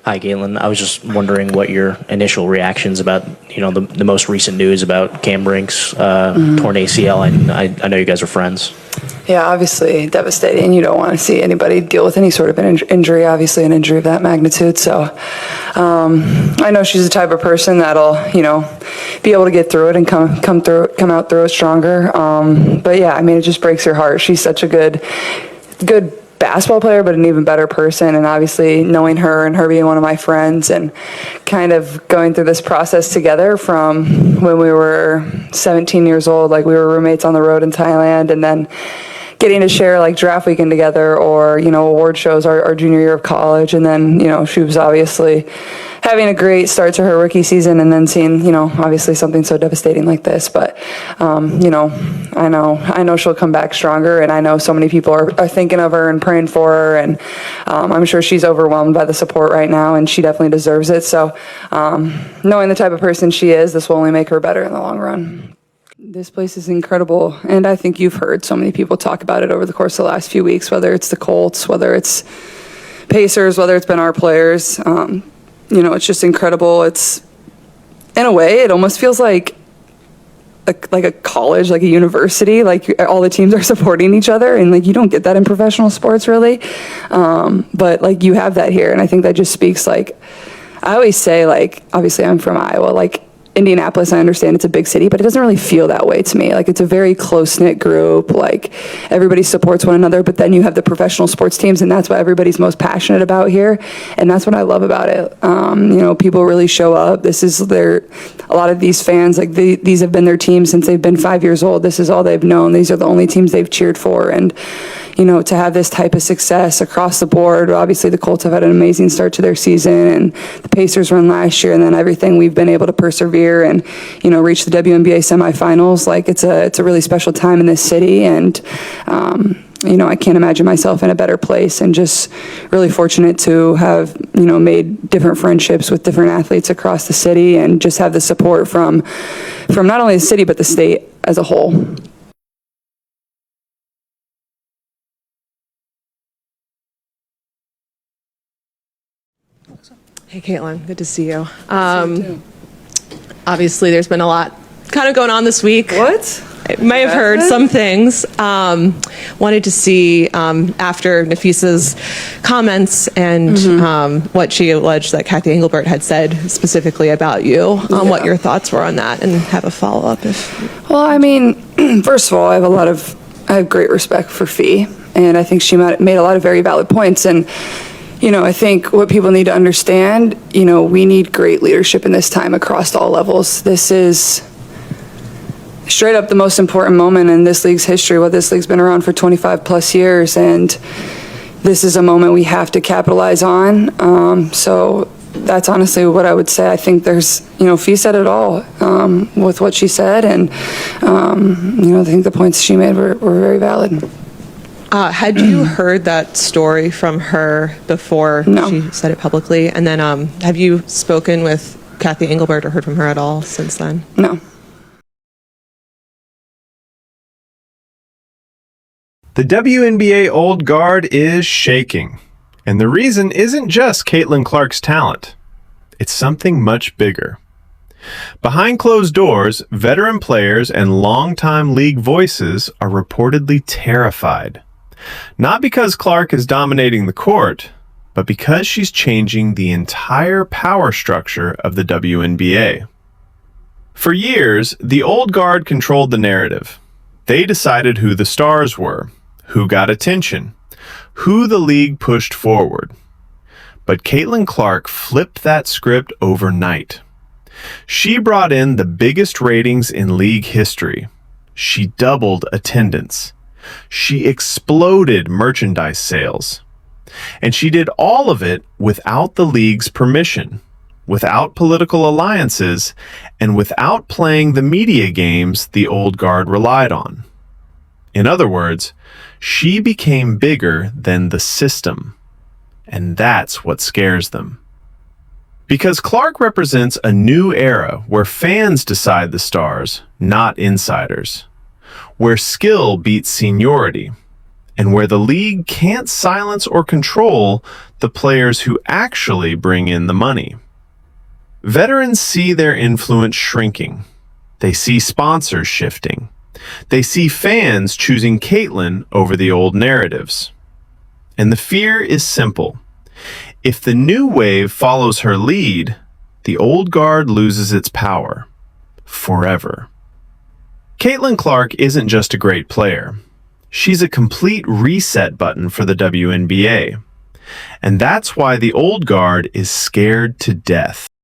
Hi, Galen. I was just wondering what your initial reactions about, the most recent news about Cam Brink's torn ACL. I know you guys are friends. Yeah, obviously devastating. You don't want to see anybody deal with any sort of an injury, obviously an injury of that magnitude. So I know she's the type of person that'll, be able to get through it and come out through it stronger. But yeah, I mean, it just breaks your heart. She's such a good basketball player, but an even better person. And obviously knowing her and her being one of my friends and kind of going through this process together from when we were 17 years old, like we were roommates on the road in Thailand, and then getting to share like draft weekend together or, award shows our junior year of college. And then, she was obviously having a great start to her rookie season and then seeing, obviously something so devastating like this. But, I know she'll come back stronger, and I know so many people are thinking of her and praying for her. And I'm sure she's overwhelmed by the support right now, and she definitely deserves it. So knowing the type of person she is, this will only make her better in the long run. This place is incredible, and I think you've heard so many people talk about it over the course of the last few weeks, whether it's the Colts, whether it's Pacers, whether it's been our players. It's just incredible. It's, in a way, it almost feels like a college, like a university, like all the teams are supporting each other, and like you don't get that in professional sports really. But like you have that here, and I think that just speaks, like, I always say, like, obviously I'm from Iowa, like Indianapolis, I understand it's a big city, but it doesn't really feel that way to me. Like, it's a very close-knit group, like everybody supports one another, but then you have the professional sports teams, and that's what everybody's most passionate about here, and that's what I love about it. People really show up. A lot of these fans, like these have been their teams since they've been 5 years old. This is all they've known. These are the only teams they've cheered for, and to have this type of success across the board. Obviously, the Colts have had an amazing start to their season, and the Pacers won last year, and then everything we've been able to persevere and, reach the WNBA semifinals. Like, it's a really special time in this city, and, I can't imagine myself in a better place, and just really fortunate to have, made different friendships with different athletes across the city, and just have the support from not only the city, but the state as a whole. Hey, Caitlin, good to see you. Obviously, there's been a lot kind of going on this week. What? I may have heard some things. Wanted to see, after Nafisa's comments and what she alleged that Kathy Engelbert had said specifically about you, what your thoughts were on that, and have a follow-up. Well, I mean, first of all, I have great respect for Fee, and I think she made a lot of very valid points. And I think what people need to understand, we need great leadership in this time across all levels. This is straight up the most important moment in this league's history. What this league's been around for 25 plus years, and this is a moment we have to capitalize on. So that's honestly what I would say. I think there's, Fee said it all with what she said, and I think the points she made were very valid. Had you heard that story from her before she said it publicly? And then have you spoken with Kathy Engelbert or heard from her at all since then? No. The WNBA old guard is shaking. And the reason isn't just Caitlin Clark's talent. It's something much bigger. Behind closed doors, veteran players and longtime league voices are reportedly terrified. Not because Clark is dominating the court, but because she's changing the entire power structure of the WNBA. For years, the old guard controlled the narrative. They decided who the stars were, who got attention, who the league pushed forward. But Caitlin Clark flipped that script overnight. She brought in the biggest ratings in league history. She doubled attendance. She exploded merchandise sales. And she did all of it without the league's permission, without political alliances, and without playing the media games the old guard relied on. In other words, she became bigger than the system. And that's what scares them. Because Clark represents a new era where fans decide the stars, not insiders. Where skill beats seniority, and where the league can't silence or control the players who actually bring in the money. Veterans see their influence shrinking. They see sponsors shifting. They see fans choosing Caitlin over the old narratives. And the fear is simple. If the new wave follows her lead, the old guard loses its power. Forever. Caitlin Clark isn't just a great player. She's a complete reset button for the WNBA. And that's why the old guard is scared to death.